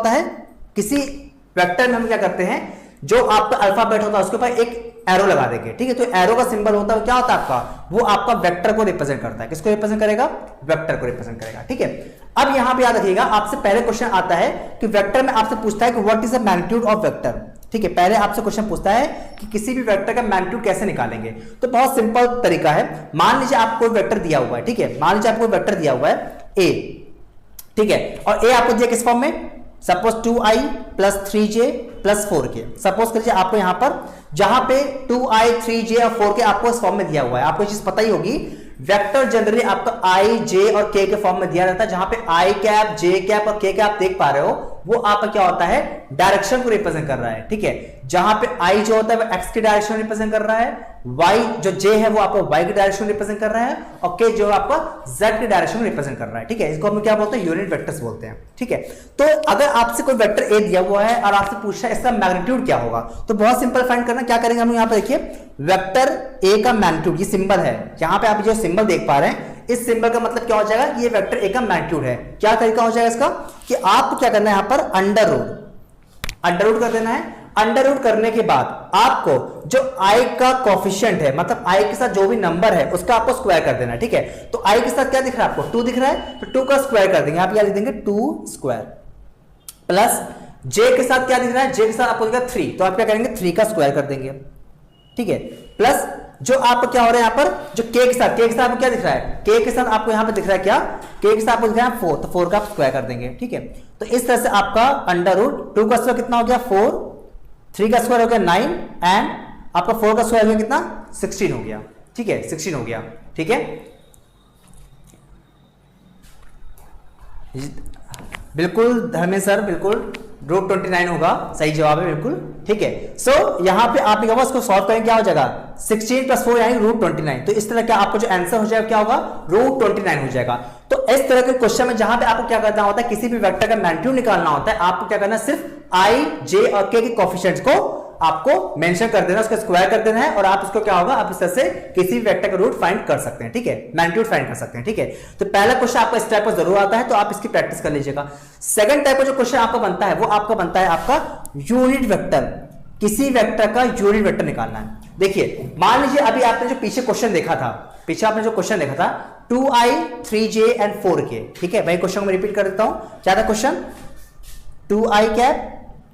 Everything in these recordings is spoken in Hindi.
है, किसी वेक्टर में हम क्या करते हैं, जो आपका अल्फाबेट होता है उसके ऊपर एक एरो लगा देंगे, ठीक है। तो एरो का सिंबल होता है, क्या होता है आपका, वो आपका वेक्टर को रिप्रेजेंट करता है। किसको रिप्रेजेंट करेगा, वेक्टर को रिप्रेजेंट करेगा, ठीक है। अब यहां पे याद रखिएगा, आपसे पहले क्वेश्चन आता है कि वेक्टर में आपसे पूछता है कि what is the magnitude of vector, ठीक है। पहले आपसे क्वेश्चन पूछता है कि किसी भी वेक्टर का मैग्नीट्यूड कैसे निकालेंगे। तो बहुत सिंपल तरीका है, मान लीजिए आपको वेक्टर दिया हुआ है, ठीक है, मान लीजिए आपको वेक्टर दिया हुआ है ए, ठीक है, और ए आपको दिया किस फॉर्म में, suppose 2i plus 3j plus 4k। Suppose करिए आपको यहां पर जहां पे 2i 3j और 4k आपको इस फॉर्म में दिया हुआ है, आपको चीज पता ही होगी, वेक्टर जनरली आपका i, j और k के फॉर्म में दिया जाता है, जहां पे i कैप, j कैप और k कैप आप देख पा रहे हो, वो आपका क्या होता है, डायरेक्शन को रिप्रेजेंट कर रहा है, ठीक है। जहां पे i जो होता है वो x की डायरेक्शन रिप्रेजेंट कर रहा है, y जो j है वो आपको y की डायरेक्शन रिप्रेजेंट कर रहा है, और k जो है आपका z की डायरेक्शन रिप्रेजेंट कर रहा है, ठीक है। इसको हम क्या बोलते हैं, यूनिट वेक्टर्स बोलते हैं, ठीक है। तो अगर आपसे कोई वेक्टर a दिया हुआ है और आपसे पूछा है इसका मैग्नीट्यूड क्या होगा, तो बहुत सिंपल फाइंड करना, क्या करेंगे हम, यहां पे देखिए वेक्टर a का मैग्नीट्यूड, ये सिंबल है, यहां पे आप जो सिंबल देख पा रहे हैं, इस सिंबल का मतलब क्या हो जाएगा कि ये वेक्टर a का मैग्नीट्यूड है। क्या तरीका हो जाएगा इसका, कि आपको क्या करना है, यहां पर अंडर रूट कर देना है। अंडर रूट करने के बाद आपको जो i का कोफिशिएंट है, मतलब i के साथ जो भी नंबर है उसका आपको स्क्वायर कर देना है, ठीक है। तो i के साथ क्या दिख रहा है आपको, 2 दिख रहा है, तो 2 का स्क्वायर कर देंगे, आप क्या लिख देंगे 2 स्क्वायर, प्लस j के साथ क्या दिख रहा है, j के साथ आपको दिख रहा है 3, तो आप क्या करेंगे 3 का स्क्वायर कर देंगे, ठीक है। प्लस जो आपको क्या हो रहा है यहां पर, जो k के साथ आपको क्या दिख रहा है, k के साथ आपको यहां पर दिख रहा है क्या, k के साथ आपको दिख रहा है 4, तो 4 का आप स्क्वायर कर देंगे, ठीक है। तो इस तरह से आपका अंडर रूट 2 का स्क्वायर कितना हो गया 4, 3 का स्क्वायर हो गया 9, एंड आपका 4 का स्क्वायर हो गया कितना 16 हो गया, ठीक है, 16 हो गया, ठीक है। बिल्कुल धर्मेंद्र सर, बिल्कुल रूट 29 होगा, सही जवाब है, बिल्कुल ठीक है। सो यहां पे आप इसको सॉल्व करेंगे, क्या हो जाएगा 16 प्लस 4 यानी रूट 29। तो इस तरह का आपको जो आंसर हो जाएगा क्या होगा, रूट 29 हो जाएगा। तो इस तरह के क्वेश्चन में जहां पे आपको क्या करना होता है, किसी भी वेक्टर का मैग्नीट्यूड निकालना होता है, आपको क्या करना है, सिर्फ i, j और k के कोएफिशिएंट्स को आपको मेंशन कर देना, उसका स्क्वायर कर देना है, और आप इसको क्या होगा, आप इस तरह से किसी भी वेक्टर का रूट फाइंड कर सकते हैं, ठीक है, मैग्नीट्यूड फाइंड कर सकते हैं, ठीक है। तो पहला क्वेश्चन आपका इस टाइप का जरूर आता है, तो आप इसकी प्रैक्टिस कर लीजिएगा। सेकंड टाइप का जो क्वेश्चन आपका बनता है, वो आपका बनता है आपका यूनिट वेक्टर, किसी वेक्टर का यूनिट वेक्टर निकालना है। देखिए मान लीजिए अभी आपने जो पीछे क्वेश्चन देखा था, पीछे आपने जो क्वेश्चन देखा था 2i 3j एंड 4k, ठीक है, वही क्वेश्चन मैं रिपीट कर देता हूं। क्या था question, 2i cap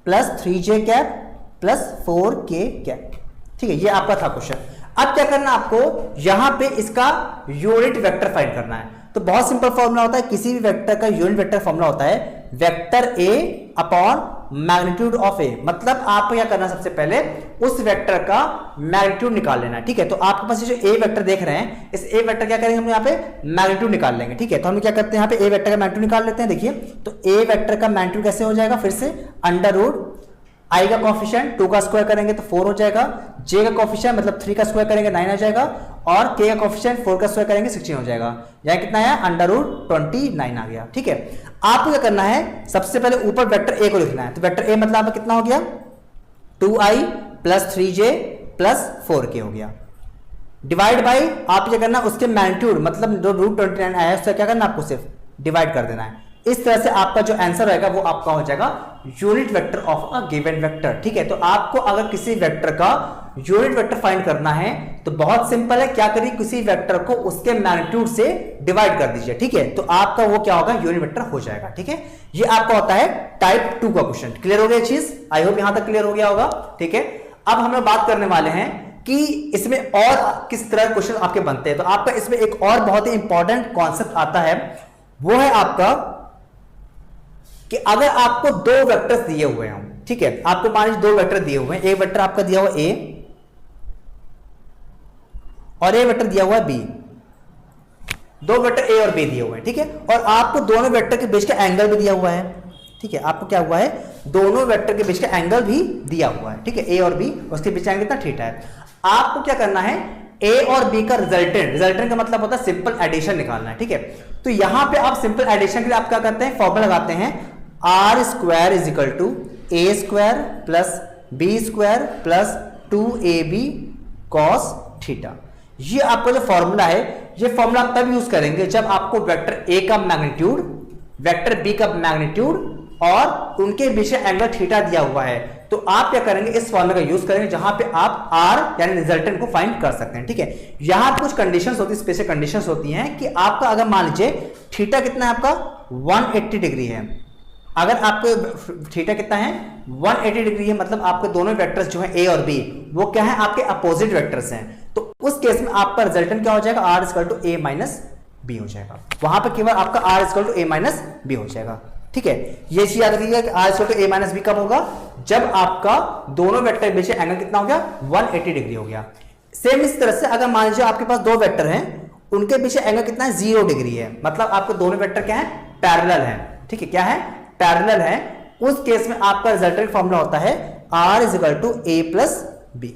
plus 3j cap plus 4k cap, ठीक है, ये आपका था क्वेश्चन। अब क्या करना आपको, यहां पे इसका यूनिट वेक्टर फाइंड करना है। तो बहुत सिंपल फॉर्मूला होता है, किसी भी वेक्टर का यूनिट वेक्टर फॉर्मूला होता है vector a upon magnitude of a। मतलब आपको क्या करना, सबसे पहले उस वेक्टर का मैग्नीट्यूड निकाल लेना है, ठीक है। तो आपके पास जो a वेक्टर देख रहे हैं, इस a वेक्टर क्या करेंगे हम यहाँ पे मैग्नीट्यूड निकाल लेंगे, ठीक है। तो हम क्या करते हैं, यहाँ पे a वेक्टर का मैग्नीट्यूड निकाल लेते हैं। देखिए तो a वेक्टर का मैग्नीट्यूड कैसे हो जाएगा, फिर से अंडर रूट i का कोएफिशिएंट 2 का स्क्वायर करेंगे तो 4 हो जाएगा, j का कोएफिशिएंट मतलब 3 का स्क्वायर करेंगे 9 आ जाएगा, और k का कोएफिशिएंट 4 का स्क्वायर करेंगे 16 हो जाएगा। यहां कितना है, अंडर रूट 29 आ गया, ठीक है। आपको क्या करना है, सबसे पहले ऊपर वेक्टर a को लिखना है। तो वेक्टर a मतलब कितना हो गया, 2i plus 3j plus 4k हो गया, डिवाइड बाई आप क्या करना, उसके मैग्नीट्यूड मतलब जो रूट 29 आया है उससे क्या करना, आपको सिर्फ डिवाइड कर देना है। इस तरह से आपका जो आंसर रहेगा वो आपका हो जाएगा unit vector of a given vector, ठीक है। तो आपको अगर किसी वेक्टर का यूनिट वेक्टर फाइंड करना है तो बहुत सिंपल है, क्या करिए, किसी वेक्टर को उसके मैग्नीट्यूड से डिवाइड कर दीजिए, ठीक है। तो आपका वो क्या होगा, यूनिट वेक्टर हो जाएगा, ठीक है। ये आपका होता है टाइप 2 का क्वेश्चन। क्लियर हो गया चीज, आई होप यहां तक क्लियर हो गया होगा, ठीक है। अब हम लोग बात करने वाले हैं कि इसमें और किस तरह क्वेश्चन आपके बनते हैं। तो आपका इसमें एक और बहुत ही इंपॉर्टेंट कॉन्सेप्ट आता है, वो है आपका कि अगर आपको 2 वेक्टर्स दिए हुए हैं, ठीक है, आपको मान लीजिए 2 वेक्टर दिए हुए हैं, एक वेक्टर आपका दिया हुआ a और एक वेक्टर दिया हुआ b, 2 वेक्टर a और b दिए हुए हैं, ठीक है, और आपको दोनों वेक्टर के बीच का एंगल भी दिया हुआ है, ठीक है। आपको क्या हुआ है, दोनों वेक्टर के बीच का एंगल भी दिया हुआ है, ठीक है, a और b, उसके बीच एंगल कितना थीटा है। आपको क्या करना है, a और b का रिजल्टेंट का मतलब होता है सिंपल एडिशन निकालना है, ठीक है। तो यहां पे आप सिंपल एडिशन के लिए आप क्या करते हैं, फॉर्मूला लगाते हैं R square is equal to A square plus B square plus 2ab cos theta. ये आपका जो फॉर्मूला है, ये फॉर्मूला आप तब यूज करेंगे जब आपको वेक्टर a का मैग्नीट्यूड, वेक्टर b का मैग्नीट्यूड और उनके बीच एंगल थीटा दिया हुआ है, तो आप क्या करेंगे, इस फॉर्मूला का यूज करेंगे जहां पे आप आर यानी रिजल्टेंट को फाइंड कर सकते हैं। ठीक है, यहां पे कुछ कंडीशंस होती है, स्पेशल कंडीशंस होती हैं कि आपका अगर मान लीजिए थीटा कितना है आपका 180 डिग्री है, अगर आपको थीटा कितना है 180 डिग्री है, मतलब आपके दोनों वेक्टर्स जो है ए और बी वो क्या है, आपके अपोजिट वेक्टर्स हैं, तो उस केस में आपका रिजल्टेंट क्या हो जाएगा, R equal to A minus B हो जाएगा। वहां पर केवल आपका R equal to A minus B हो जाएगा। ठीक है, ये चीज याद रखिएगा कि R equal to A minus B कब होगा, जब आपका दोनों वेक्टर के बीच एंगल कितना हो गया 180 डिग्री हो गया। सेम इस तरह से अगर मान लीजिए आपके पास दो वेक्टर हैं, उनके बीच एंगल कितना है 0 डिग्री है, मतलब आपके दोनों वेक्टर क्या है, पैरेलल है। ठीक है, क्या है, पैरेलल है। उस केस में आपका रिजल्टेंट फॉर्मूला होता है R is equal to A plus B.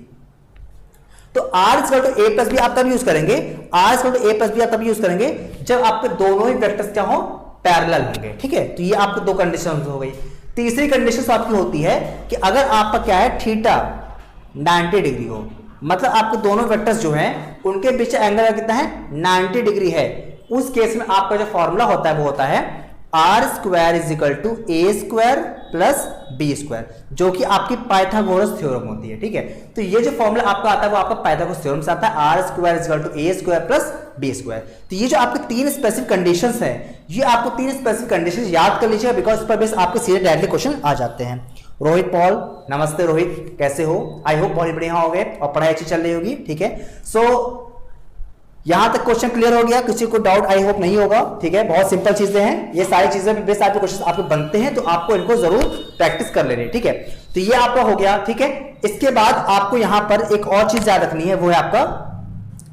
तो R is equal to A plus B आप तब यूज करेंगे, R is equal to A plus B आप तब यूज करेंगे जब आपके दोनों ही वेक्टर्स क्या हो, पैरेलल होंगे। ठीक है, तो ये आपको दो कंडीशन हो गई। तीसरी कंडीशन आपकी होती है कि अगर आपका क्या है थीटा 90 डिग्री हो, मतलब आपके दोनों वेक्टर्स जो हैं उनके बीच एंगल कितना है 90 डिग्री है, उस केस में आपका जो फॉर्मूला होता है वो होता है R square is equal to A square plus B square, जो कि आपकी पाइथागोरस थ्योरम होती है। ठीक है, तो ये जो फॉर्मूला आपका आता है वो आपका पाइथागोरस थ्योरम से आता है, R square is equal to A square plus B square. तो ये जो आपके तीन स्पेसिफिक कंडीशंस हैं, ये आपको तीन स्पेसिफिक कंडीशंस याद कर लीजिएगा, बिकॉज इस पर बेस आपके सीधे डायरेक्टली क्वेश्चन आ जाते हैं। रोहित पॉल, नमस्ते रोहित, कैसे हो? आई होप बहुत बढ़िया हो गए और पढ़ाई अच्छी चल रही होगी। ठीक है, सो यहां तक क्वेश्चन क्लियर हो गया, किसी को डाउट आई होप नहीं होगा। ठीक है, बहुत सिंपल चीजें हैं, ये सारी चीजें बेस आपके क्वेश्चन आपके बनते हैं, तो आपको इनको जरूर प्रैक्टिस कर लेनी है। ठीक है, तो ये आपका हो गया। ठीक है, इसके बाद आपको यहां पर एक और चीज याद रखनी है, वो है आपका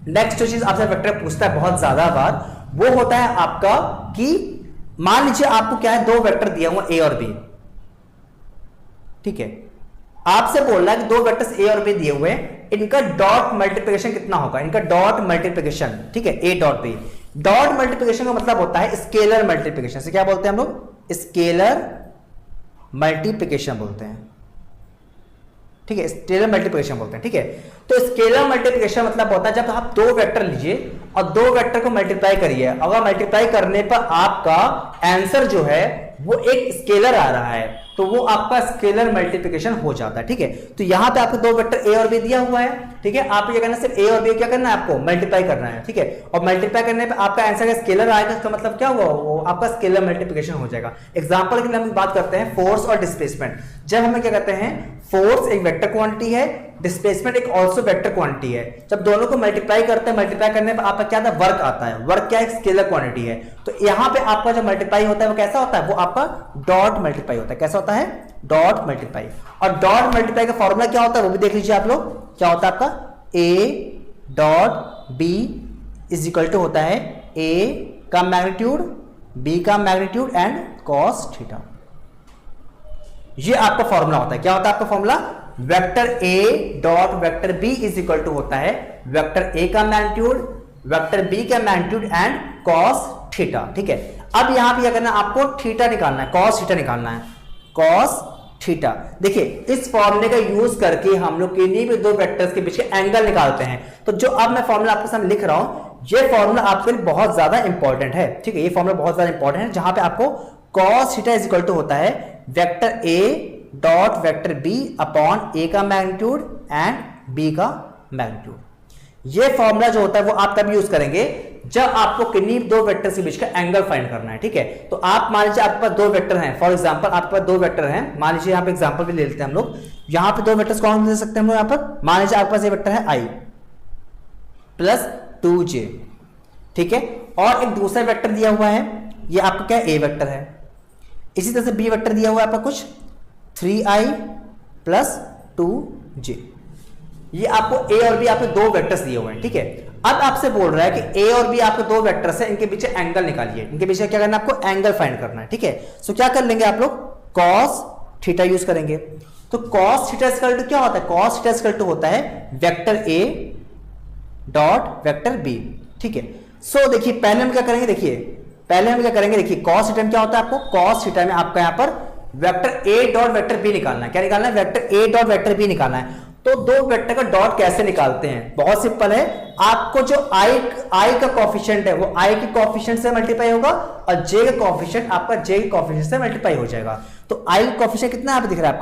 नेक्स्ट जो चीज आपसे वेक्टर पूछता है बहुत ज्यादा बार, वो होता है आपका कि मान लीजिए आपको क्या है, दो वेक्टर दिया हुआ ए और बी। ठीक है, आपसे बोल रहा है कि दो वेक्टर्स ए और बी दिए हुए हैं, इनका डॉट मल्टीप्लिकेशन कितना होगा, इनका डॉट मल्टीप्लिकेशन। ठीक है, A dot B, dot multiplication का मतलब होता है स्केलर मल्टीप्लिकेशन, से क्या बोलते हैं हम लोग, स्केलर मल्टीप्लिकेशन बोलते हैं। ठीक है, स्केलर मल्टीप्लिकेशन बोलते हैं। ठीक है, तो स्केलर मल्टीप्लिकेशन मतलब होता है जब आप दो वेक्टर लीजिए और दो वेक्टर को मल्टीप्लाई करिए, अगर मल्टीप्लाई करने पर आपका आंसर जो है वो एक स्केलर आ रहा है, तो वो आपका स्केलर मल्टीप्लिकेशन हो जाता है। ठीक है, तो यहां पे आपको दो वेक्टर ए और बी दिया हुआ है। ठीक है, आप ये करना सिर्फ ए और बी क्या करना है, आपको मल्टीप्लाई करना है। ठीक है, और मल्टीप्लाई करने पे आपका आंसर का स्केलर आएगा, इसका मतलब क्या हुआ, वो आपका स्केलर मल्टीप्लिकेशन हो जाएगा। एग्जांपल के लिए हम बात करते हैं फोर्स और डिस्प्लेसमेंट। जब हमें क्या कहते हैं, फोर्स एक वेक्टर क्वांटिटी है, डिस्प्लेसमेंट एक ऑल्सो वेक्टर क्वांटिटी है, जब दोनों को मल्टीप्लाई करते हैं, मल्टीप्लाई करने पर आपका क्या आता है, वर्क आता है। वर्क क्या है, एक स्केलर क्वांटिटी है। तो यहां पे आपका जो मल्टीप्लाई होता है वो कैसा होता है, वो आपका डॉट मल्टीप्लाई होता है। कैसा होता है, डॉट मल्टीप्लाई। और डॉट मल्टीप्लाई का फॉर्मूला क्या होता है वो भी देख लीजिए आप लोग, क्या होता है आपका, A dot B is equal to होता है ए का मैग्नीट्यूड, बी का मैग्नीट्यूड एंड कॉस थीटा। ये आपका फॉर्मूला होता है। क्या होता है आपका formula, vector A dot vector B is equal to होता है वेक्टर ए का मैग्नीट्यूड, वेक्टर बी का मैग्नीट्यूड एंड कॉस थीटा। ठीक है, अब यहां पे क्या करना है, आपको थीटा निकालना है, कॉस थीटा निकालना है, कॉस थीटा। देखिए, इस फॉर्मूले का यूज करके हम लोग किन्हीं भी दो वेक्टर्स के बीच के एंगल निकालते हैं। तो जो अब मैं फॉर्मूला आपके सामने लिख रहा हूं, ये फॉर्मूला आपके लिए बहुत ज्यादा इंपॉर्टेंट है। ठीक है, ये फॉर्मूला बहुत ज्यादा इंपॉर्टेंट है, जहां पे आपको cos theta is equal to होता है vector A dot vector B upon A का मैग्नीट्यूड एंड बी का मैग्नीट्यूड। ये फॉर्मूला जो होता है वो आप तब यूज करेंगे जब आपको किन्हीं दो वेक्टर्स के बीच का एंगल फाइंड करना है। ठीक है, तो आप मान लीजिए आपके पास दो वेक्टर हैं, फॉर एग्जांपल आपके पास दो वेक्टर हैं, मान लीजिए यहां पे एग्जांपल भी ले लेते हैं हम लोग। यहां पे दो वेक्टर्स कौन ले सकते हैं हम लोग, यहां पर मान लीजिए आपके पास ये वेक्टर है i प्लस 2j। ठीक है, और एक दूसरा वेक्टर दिया हुआ है, ये आपका क्या ए वेक्टर है। इसी तरह से बी वेक्टर दिया हुआ है आपका कुछ 3i प्लस 2j। ये आपको ए और बी आपके दो वेक्टर्स दिए हुए हैं। ठीक है, अब आपसे बोल रहा है कि ए और बी आपके दो वेक्टर्स हैं, इनके पीछे एंगल निकालिए, इनके पीछे क्या करना है, आपको एंगल फाइंड करना है। ठीक है, सो क्या कर लेंगे आप लोग, कॉस थीटा यूज करेंगे। तो कॉस थीटा इक्वल टू क्या होता है, कॉस थीटा इक्वल टू होता है vector A dot vector B. ठीक है, सो देखिए पहले हम क्या करेंगे, देखिए कॉस थीटा में क्या होता है, आपको कॉस थीटा में आपका यहां पर vector A dot vector B निकालना है। क्या निकालना है, vector A dot vector B निकालना है। तो दो वेक्टर का डॉट कैसे निकालते हैं, बहुत सिंपल है, आपको जो i का कोएफिशिएंट है वो i के कोएफिशिएंट से मल्टीप्लाई होगा और j का कोएफिशिएंट आपका j के कोएफिशिएंट से मल्टीप्लाई हो जाएगा। तो आई कोफिशिएंट कितना यहाँ पे दिख रहा है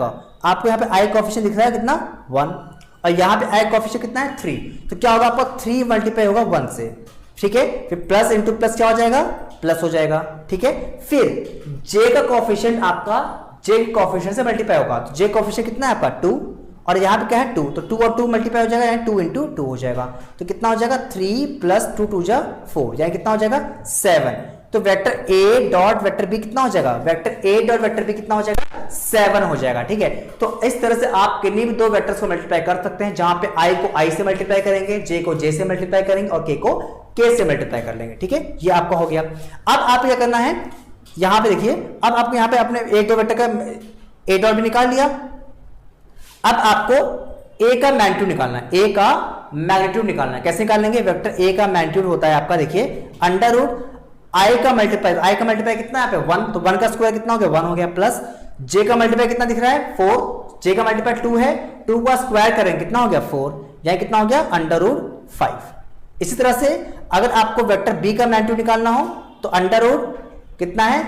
आपको यहाँ पे आई कोफिशिएंट दिख रहा है कितना 1, और यहाँ पे आई कोफिशिएंट कितना है 3, तो क्या होगा आपका 3 मल्टीप्लाई होगा 1 से, ठीक है। फिर प्लस इंटू प्लस क्या हो जाएगा, प्लस हो जाएगा, ठीक है। फिर जे का कोफिशिएंट आपका जे कोफिशिएंट से मल्टीप्लाई होगा, तो जे कोफिशिएंट कितना है आपका 2, और यहाँ पे क्या है 2, तो 2 और 2 मल्टीप्लाई हो जाएगा, यानी 2 इंटू 2 हो जाएगा, तो कितना हो जाएगा 3 प्लस 2 2 जा 4, यानी कितना हो जाएगा 7। तो vector A dot vector B कितना हो जाएगा, vector A dot vector B कितना हो जाएगा 7 हो जाएगा, ठीक है। तो इस तरह से आप किन्हीं भी दो वेक्टर्स को मल्टीप्लाई कर सकते हैं, जहां पे आई को आई से मल्टीप्लाई करेंगे, जे को जे से मल्टीप्लाई करेंगे और के को के से मल्टीप्लाई कर लेंगे, ठीक है। ये आपका हो गया। अब आप क्या करना है, यहां पे देखिए, अब आपको यहां पे अपने एक दो वेक्टर का ए डॉट भी निकाल लिया। अब आपको ए का मैग्नीट्यूड निकालना है, ए का मैग्नीट्यूड निकालना है। कैसे निकालेंगे, वेक्टर ए का मैग्नीट्यूड होता है आपका, देखिए अंडर रूट आई का मल्टीप्लाई, आई का मल्टीप्लाई कितना है यहाँ पे 1, तो 1 का स्क्वायर कितना हो गया 1 हो गया, प्लस जे का मल्टीप्लाई कितना दिख रहा है 4, जे का मल्टीप्लाई 2 है, 2 का स्क्वायर करेंगे कितना हो गया 4, यानी कितना हो गया अंडर रूट 5। इसी तरह से अगर आपको वेक्टर बी का मैग्नीट्यूड निकालना हो तो अंडर रूट कितना है,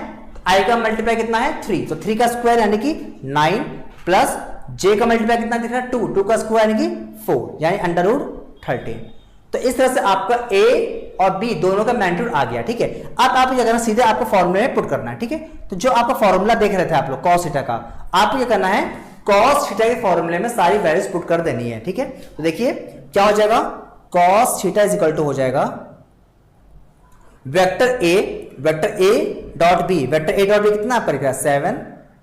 आई का मल्टीप्लाई कितना है 3, तो 3 का स्क्वायर यानी कि 9, प्लस जे का मल्टीप्लाई कितना दिख रहा है 2, 2 का स्क्वायर यानी कि 4, यानी अंडर रूट 13। तो इस तरह से आपका ए और बी दोनों का मैग्नीट्यूड आ गया, ठीक है। अब आप क्या करना, सीधे आपको फॉर्मूले में पुट करना है, ठीक है। तो जो आपका फॉर्मूला देख रहे थे आप लोग कॉस थीटा का, आपको क्या करना है, कॉस थीटा के फॉर्मूले में सारी वैल्यूज पुट कर देनी है, ठीक है। तो देखिए क्या हो जाएगा, cos theta is equal to हो जाएगा vector A dot B, vector A dot B कितना आपका लिख रहा है 7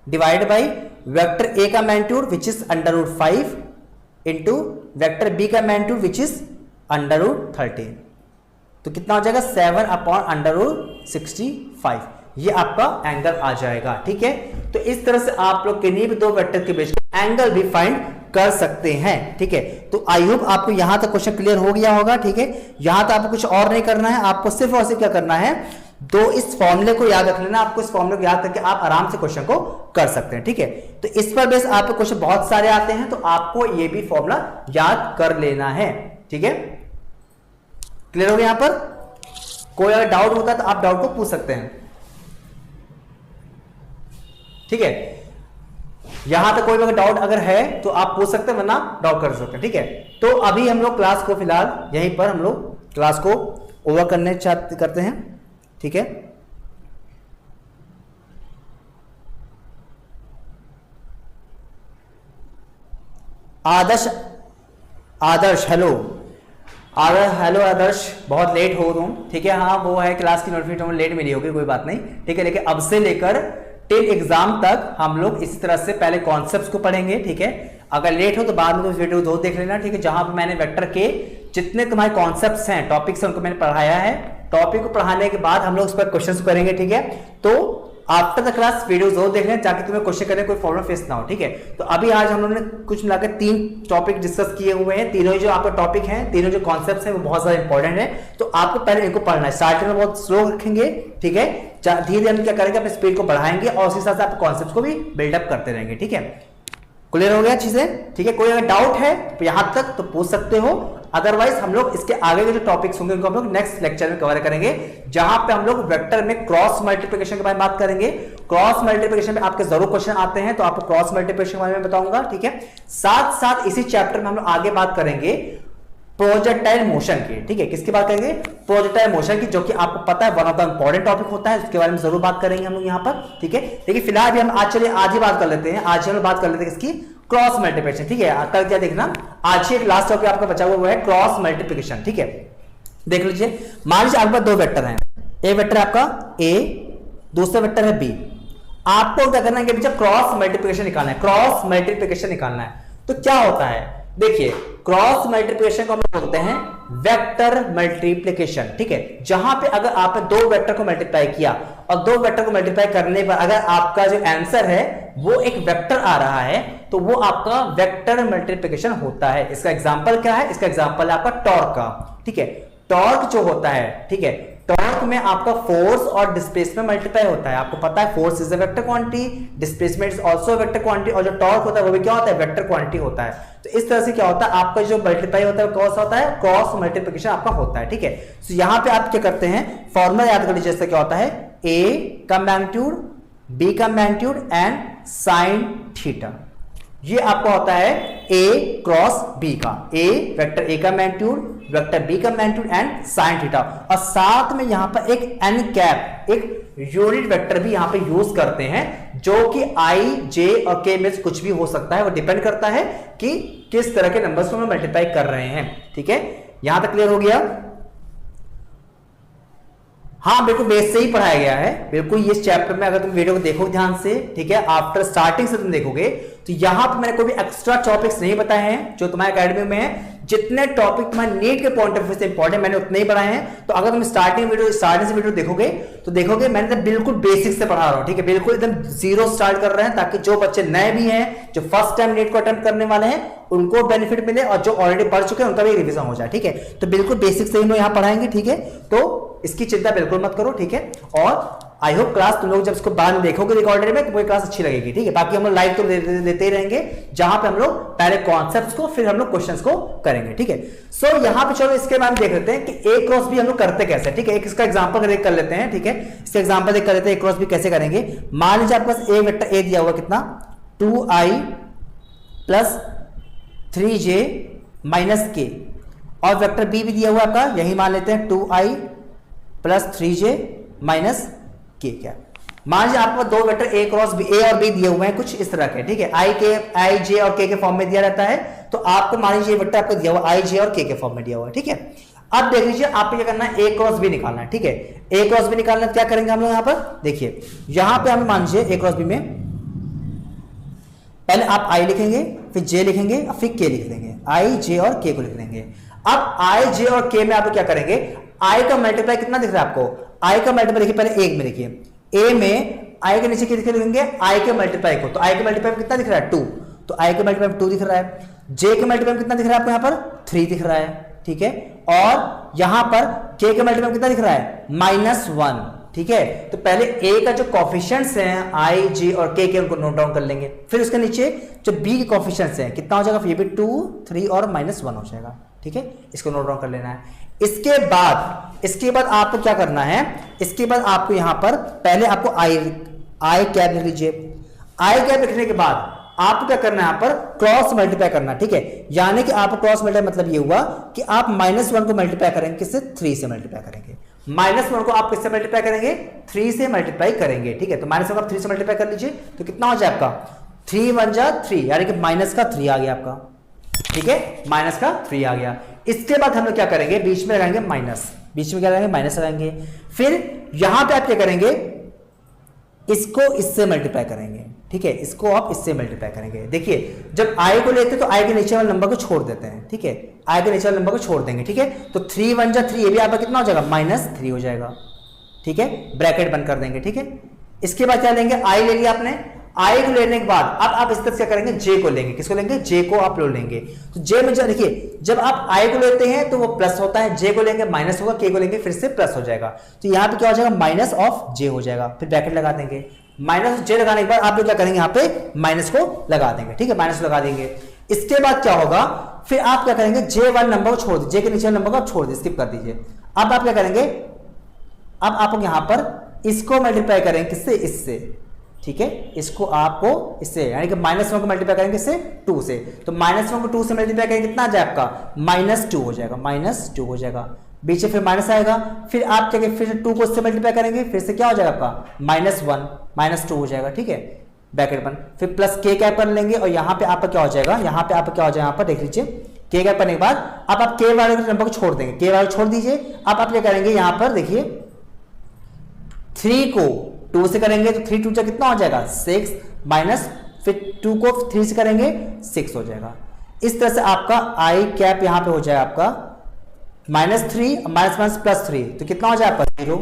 डिवाइड बाई वेक्टर ए का magnitude which is under root 5 into vector B का magnitude which is under root 13, तो कितना हो जाएगा 7 अपॉन अंडर रूट 65, ये आपका एंगल आ जाएगा, ठीक है। तो इस तरह से आप लोग किन्हीं भी दो वेक्टर के बीच एंगल भी फाइंड कर सकते हैं, ठीक है। तो आई होप आपको यहां तक क्वेश्चन क्लियर हो गया होगा, ठीक है। यहां तक आपको कुछ और नहीं करना है, आपको सिर्फ और सिर्फ क्या करना है, दो इस फॉर्मूले को याद रख लेना, आपको इस फॉर्मूले को याद करके आप आराम से क्वेश्चन को कर सकते हैं, ठीक है। तो इस पर बेस आपको क्वेश्चन बहुत सारे आते हैं, तो आपको ये भी फॉर्मूला याद कर लेना है, ठीक है। क्लियर हो गया, यहां पर कोई अगर डाउट होता है तो आप डाउट को पूछ सकते हैं, ठीक है। यहां तक कोई अगर डाउट अगर है तो आप पूछ सकते हैं, वरना डाउट कर सकते हैं, ठीक है। तो अभी हम लोग क्लास को फिलहाल यहीं पर हम लोग क्लास को ओवर करते हैं, ठीक है। आदर्श हेलो आदर्श, बहुत लेट हो तुम, ठीक है। हाँ वो है क्लास की नोटिफिकेशन लेट मिली होगी, कोई बात नहीं, ठीक है। लेकिन अब से लेकर टिल एग्जाम तक हम लोग इसी तरह से पहले कॉन्सेप्ट्स को पढ़ेंगे, ठीक है। अगर लेट हो तो बाद में तो वीडियो 2 देख लेना, ठीक है। जहां पे मैंने वेक्टर के जितने तुम्हारे कॉन्सेप्ट्स हैं, टॉपिक्स हैं, उनको मैंने पढ़ाया है। टॉपिक को पढ़ाने के बाद हम लोग उस पर क्वेश्चंस करेंगे, ठीक है। तो आफ्टर द क्लास वीडियो जरूर देख लें, ताकि तुम्हें क्वेश्चन करने कोई प्रॉब्लम फेस ना हो, ठीक है। तो अभी आज हम लोगों ने कुछ मिलाकर 3 टॉपिक डिस्कस किए हुए हैं। तीनों जो आपका टॉपिक हैं, तीनों जो कॉन्सेप्ट्स हैं वो बहुत ज्यादा इंपॉर्टेंट है, तो आपको पहले इनको पढ़ना है। स्टार्टिंग में बहुत स्लो रखेंगे, ठीक है। धीरे धीरे हम क्या करेंगे, अपने स्पीड को बढ़ाएंगे और उसी हिसाब से आप कॉन्सेप्ट को भी बिल्डअप करते रहेंगे, ठीक है। क्लियर हो गया चीजें, ठीक है। कोई अगर डाउट है तो यहां तक तो पूछ सकते हो, अदरवाइज हम लोग इसके आगे के जो टॉपिक्स होंगे उनको हम लोग नेक्स्ट लेक्चर में कवर करेंगे, जहां पे हम लोग वेक्टर में क्रॉस मल्टीप्लिकेशन के बारे में बात करेंगे। क्रॉस मल्टीप्लिकेशन में आपके जरूर क्वेश्चन आते हैं, तो आपको क्रॉस मल्टीप्लिकेशन के बारे में बताऊंगा, ठीक है। साथ साथ इसी चैप्टर में हम लोग आगे बात करेंगे प्रोजेक्टाइल मोशन की, ठीक है। किसकी बात करेंगे, प्रोजेक्टाइल मोशन की, जो कि आपको पता है one of the important topic होता है, उसके बारे में जरूर बात करेंगे हम लोग यहाँ पर, ठीक है। लेकिन फिलहाल भी हम आज ही बात कर लेते हैं, आज हम बात कर लेते हैं किसकी, क्रॉस मल्टीप्लिकेशन, ठीक है। कल क्या देखना, आज ही एक लास्ट टॉपिक आपका बचा हुआ है क्रॉस मल्टीप्लिकेशन, ठीक है। देख लीजिए, मान लीजिए आपके पास 2 वेक्टर हैं, एक वेक्टर आपका ए, दूसरा वेक्टर है बी। आपको क्या करना है, क्रॉस मल्टीप्लिकेशन निकालना है, क्रॉस मल्टीप्लिकेशन निकालना है। तो क्या होता है, देखिए क्रॉस मल्टीप्लिकेशन को हम बोलते हैं वेक्टर मल्टीप्लिकेशन, ठीक है। जहां पे अगर आपने 2 वेक्टर को मल्टीप्लाई किया और 2 वेक्टर को मल्टीप्लाई करने पर अगर आपका जो आंसर है वो एक वेक्टर आ रहा है, तो वो आपका वेक्टर मल्टीप्लिकेशन होता है। इसका एग्जांपल क्या है, इसका एग्जांपल है आपका टॉर्क का, ठीक है। टॉर्क जो होता है, ठीक है, टॉर्क में आपका फोर्स और डिस्प्लेसमेंट मल्टीप्लाई होता है। आपको पता है force is a vector quantity, displacement is also a vector quantity, और जो टॉर्क होता है वो भी क्या होता है, वेक्टर क्वांटिटी होता है। तो इस तरह से क्या होता है, आपका जो मल्टीप्लाई होता है क्रॉस होता है, क्रॉस मल्टीप्लिकेशन आपका होता है, ठीक है। तो यहां पे आप क्या करते हैं, फॉर्मूला याद कर लीजिए, जैसे क्या होता है, ए का मैग्नीट्यूड, बी का मैग्नीट्यूड एंड साइन थीटा। ये आपका होता है A क्रॉस B का, A वेक्टर A का मैग्नीट्यूड, वेक्टर B का मैग्नीट्यूड एंड साइन थीटा, और साथ में यहां पर एक n कैप, एक यूनिट वेक्टर भी यहां पे यूज करते हैं, जो कि I, J और K में से कुछ भी हो सकता है। वो डिपेंड करता है कि किस तरह के नंबर्स को हम मल्टीप्लाई कर रहे हैं। ठीक है, यहां तक क्लियर हो गया? हाँ बिल्कुल बेस से ही पढ़ाया गया है, बिल्कुल। ये चैप्टर में अगर तुम वीडियो को देखो ध्यान से, ठीक है, आफ्टर स्टार्टिंग से तुम देखोगे तो यहां पर मैंने कोई भी एक्स्ट्रा टॉपिक्स नहीं बताए हैं जो तुम्हारे एकेडमी में है। जितने टॉपिक तुम्हारे नीट के पॉइंट ऑफ व्यू से इंपॉर्टेंट मैंने उतने ही पढ़ाए हैं। तो अगर तुम स्टार्टिंग से वीडियो देखोगे तो देखोगे मैंने तो बिल्कुल बेसिक से पढ़ा रहा हूं। ठीक है, बिल्कुल एकदम जीरो स्टार्ट कर रहे हैं, ताकि जो बच्चे नए भी हैं, जो फर्स्ट टाइम नीट को अटेम्प्ट करने वाले हैं, उनको बेनिफिट मिले, और जो ऑलरेडी पढ़ चुके हैं उनका भी रिवीजन हो जाए। ठीक है, तो बिल्कुल बेसिक से ही हम यहां पढ़ाएंगे। ठीक है, तो इसकी चिंता बिल्कुल मत करो। ठीक है, और आई होप क्लास तुम लोग जब इसको बाद में देखोगे रिकॉर्डेड में तो वो क्लास अच्छी लगेगी। ठीक है, बाकी हम लोग लाइव तो देते ही रहेंगे, जहां पे हम लोग पहले कॉन्सेप्ट्स को, फिर हम लोग क्वेश्चंस को करेंगे। ठीक है, सो यहां पे चलो इसके बाद देख लेते हैं कि A क्रॉस B हम लोग करते कैसे। ठीक है, एक इसका एग्जांपल कर लेते हैं। ठीक है, इसका एग्जांपल देख कर लेते हैं A क्रॉस B कैसे करेंगे। मान लीजिए आपके पास A वेक्टर A दिया हुआ कितना 2i plus 3j minus k, और वेक्टर B भी दिया हुआ आपका यही मान लेते हैं 2i प्लस 3j माइनस के। क्या मान लीजिए आपको दो vector A cross B, A और B दिए हुए हैं कुछ इस तरह के। ठीक है, I J और K के फॉर्म में दिया रहता है, तो आपको मान लीजिए वेक्टर आपको दिया हुआ I J और K के फॉर्म में दिया हुआ है। ठीक है, अब देख लीजिए आपको क्या करना है, A क्रॉस B निकालना है। ठीक है, A क्रॉस B निकालना है, क्या करेंगे हम लोग यहाँ पर देखिए, यहां पे हमें मान लीजिए A क्रॉस B में पहले आप I लिखेंगे, फिर J लिखेंगे, फिर K लिख देंगे, I J और K को लिख देंगे। अब I J और K में आप क्या करेंगे, I का मल्टीप्लाई कितना दिख रहा है आपको, I का मल्टीप्लाई देखिए पहले एक में देखिए, A में I के नीचे क्या लिखेंगे, I के मल्टीप्लाई को, तो I के मल्टीप्लाई कितना दिख रहा है 2, तो I के मल्टीप्लाई 2 दिख रहा है। J के मल्टीप्लाई कितना दिख रहा है आपको यहाँ पर 3 दिख रहा है। ठीक है, और यहां पर K के मल्टीप्लाई कितना दिख रहा है -1। ठीक है, तो पहले A का जो कॉफिशिएंट्स हैं I, J और K के उनको नोट डाउन कर लेंगे, फिर उसके नीचे जो B के कॉफिशिएंट्स हैं कितना हो जाएगा, ये भी 2, 3 और -1 हो जाएगा। ठीक है, इसको नोट डाउन कर लेना है। इसके बाद आपको क्या करना है, इसके बाद आपको यहां पर पहले आपको I कैप लिख लीजिए। I कैप लिखने के बाद आपको क्या करना है, यहां पर क्रॉस मल्टीप्लाई करना। ठीक है, यानी कि आप क्रॉस मल्टीप्लाई मतलब ये हुआ कि आप -1 को मल्टीप्लाई करेंगे किससे, 3 से मल्टीप्लाई करेंगे। -1 को आप किससे मल्टीप्लाई करेंगे, 3 से मल्टीप्लाई करेंगे। ठीक है, तो -1 को आप 3 से मल्टीप्लाई कर लीजिए, तो कितना हो जाए आपका 3 1 जा 3, यानी कि माइनस का 3 आ गया आपका। ठीक है, माइनस का 3 आ गया। इसके बाद हम लोग क्या करेंगे, बीच में लगाएंगे माइनस, बीच में क्या लगाएंगे, माइनस लगाएंगे। फिर यहां पे आप क्या करेंगे, इसको इससे मल्टीप्लाई करेंगे। ठीक है, इसको आप इससे मल्टीप्लाई करेंगे। देखिए जब I को लेते हैं तो I के नीचे वाले नंबर को छोड़ देते हैं। ठीक है, I के नीचे वाले नंबर को छोड़ देंगे। ठीक है, तो 3 1 जा 3, ये भी आपका कितना हो जाएगा -3 हो जाएगा। ठीक है, ब्रैकेट बंद कर देंगे। ठीक है, इसके बाद क्या लेंगे, I ले लिया आपने, I को लेने के बाद अब आप इस तरह से क्या करेंगे, J को लेंगे। किसको लेंगे, J को आप लोग लेंगे। तो J में देखिए जब आप I को लेते हैं तो वो प्लस होता है, J को लेंगे माइनस होगा, K को लेंगे फिर से प्लस हो जाएगा। तो यहाँ पे क्या हो जाएगा, -J हो जाएगा। फिर ब्रैकेट लगा देंगे, -J लगाने के बाद आप लोग क्या करेंगे, यहाँ पे माइनस को लगा देंगे। ठीक है, माइनस लगा देंगे। इसके बाद क्या होगा, फिर आप क्या करेंगे, J1 नंबर को छोड़ दीजिए, J के नीचे नंबर को आप छोड़ दीजिए, स्किप कर दीजिए। अब आप क्या करेंगे, अब आप यहाँ पर इसको मल्टीप्लाई करेंगे किससे, इससे। ठीक है, इसको आपको इससे, यानी कि -1 को मल्टीप्लाई करेंगे इससे 2 से, तो -1 को 2 से मल्टीप्लाई करेंगे कितना आ जाए आपका, -2 हो जाएगा, -2 हो जाएगा। बीच में फिर माइनस आएगा, फिर आप क्या फिर 2 को इससे मल्टीप्लाई करेंगे, फिर से क्या हो जाएगा आपका -1 -2 हो जाएगा। ठीक है, ब्रैकेट बंद, फिर प्लस K कैप कर लेंगे, और यहाँ पे आपका क्या हो जाएगा, यहाँ पे आपका क्या हो जाएगा, यहाँ पर देख लीजिए K कैप करने के बाद अब आप K वाले नंबर को छोड़ देंगे, K वाले छोड़ दीजिए। अब आप क्या करेंगे, यहाँ पर देखिए 3 को 2 से करेंगे तो 3 2 जा कितना हो जाएगा 6, माइनस फिर 2 को 3 से करेंगे 6 हो जाएगा। इस तरह से आपका I कैप यहाँ पे हो जाएगा आपका -3 माइनस +3, तो कितना हो जाएगा आपका 0।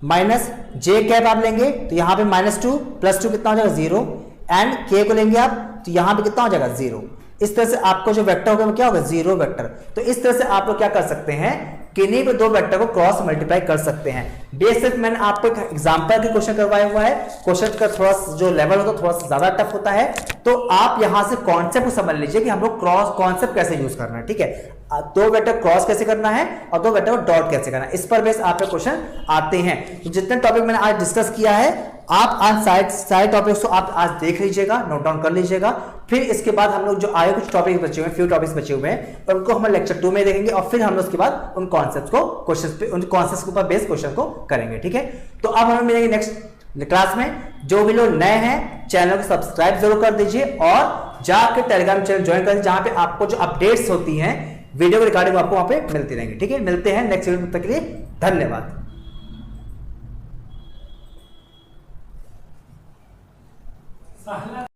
माइनस J कैप आप लेंगे तो यहाँ पे -2 +2 कितना हो जाएगा 0, एंड K को लेंगे आप तो यहाँ पे कितना हो जाएगा 0। इस तरह से आपको जो वेक्टर होगा वो क्या होगा, 0 वेक्टर। तो इस तरह से आप लोग क्या कर सकते हैं, किन्हीं भी दो वेक्टर को क्रॉस मल्टीप्लाई कर सकते हैं। बेसिक मैंने आपको एक एग्जांपल के क्वेश्चन करवाया हुआ है, क्वेश्चन का थोड़ा जो लेवल होता है थोड़ा सा ज्यादा टफ होता है, तो आप यहां से कॉन्सेप्ट को समझ लीजिए कि हम लोग क्रॉस कॉन्सेप्ट कैसे यूज करना है। ठीक है, दो वेक्टर क्रॉस कैसे करना है और दो वेक्टर को डॉट कैसे करना है, इस पर बेस आपके क्वेश्चन आते हैं। तो जितने टॉपिक मैंने आज डिस्कस किया है आप आज सारे टॉपिक्स को आप आज देख लीजिएगा, नोट डाउन कर लीजिएगा। फिर इसके बाद हम लोग जो आगे कुछ टॉपिक्स बचे हुए हैं, फ्यू टॉपिक्स बचे हुए हैं, उनको हम लेक्चर 2 में देखेंगे और फिर हम लोग उसके बाद उन कॉन्सेप्ट्स को उन कॉन्सेप्ट्स के ऊपर बेस्ड क्वेश्चन को करेंगे। ठीक है, तो अब हमें मिलेंगे नेक्स्ट क्लास में। जो भी लोग नए हैं चैनल को सब्सक्राइब जरूर कर दीजिए और जाकर टेलीग्राम चैनल ज्वाइन कर दीजिए, जहां पे आपको जो अपडेट्स होती हैं वीडियो रिकॉर्डिंग आपको वहां पे मिलती रहेंगी। ठीक है, मिलते हैं नेक्स्ट वीडियो, तक के लिए धन्यवाद।